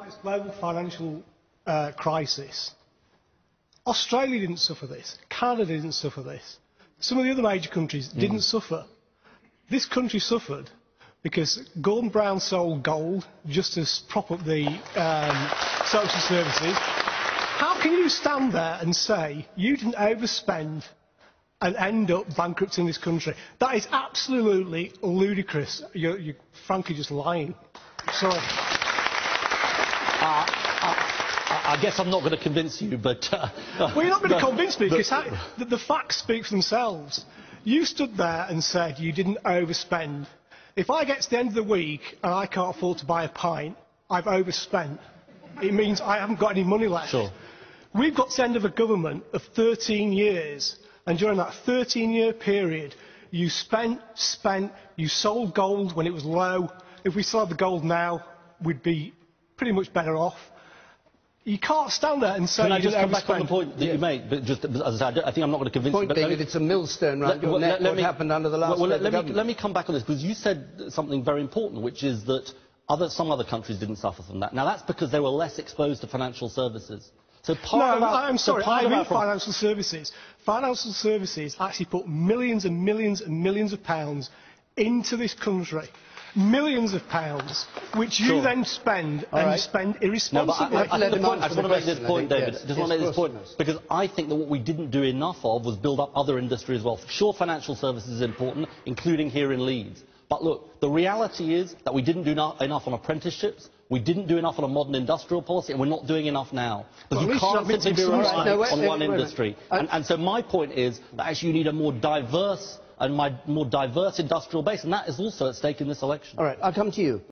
this global financial crisis, Australia didn't suffer this, Canada didn't suffer this, some of the other major countries didn't suffer. This country suffered because Gordon Brown sold gold just to prop up the social services. How can you stand there and say you didn't overspend and end up bankrupting this country? That is absolutely ludicrous. You're frankly just lying. Sorry. I guess I'm not going to convince you, but... well, you're not going to convince me, because the facts speak for themselves. You stood there and said you didn't overspend. If I get to the end of the week and I can't afford to buy a pint, I've overspent. It means I haven't got any money left. Sure. We've got to the end of a government of 13 years, and during that 13-year period, you spent, you sold gold when it was low. If we sold the gold now, we'd be pretty much better off. You can't stand there and say Can I you just didn't come back on the overspend. point that you made? But just, as I said, I think I'm not going to convince you. Point, David, it's a millstone round your neck. What happened under the last government? Let me come back on this, because you said something very important, which is that some other countries didn't suffer from that. Now, that's because they were less exposed to financial services. So I'm sorry, I mean financial services. Financial services actually put millions and millions and millions of pounds into this country. Millions of pounds, which you then spend, and you spend irresponsibly. No, I just want to make this point, David. I just want to make this point, because I think that what we didn't do enough of was build up other industry as well. Sure, financial services is important, including here in Leeds. But look, the reality is that we didn't do enough on apprenticeships, we didn't do enough on a modern industrial policy, and we're not doing enough now. Because you can't simply be relying on one industry. And so my point is that actually you need a more diverse industrial base, and that is also at stake in this election. All right, I'll come to you.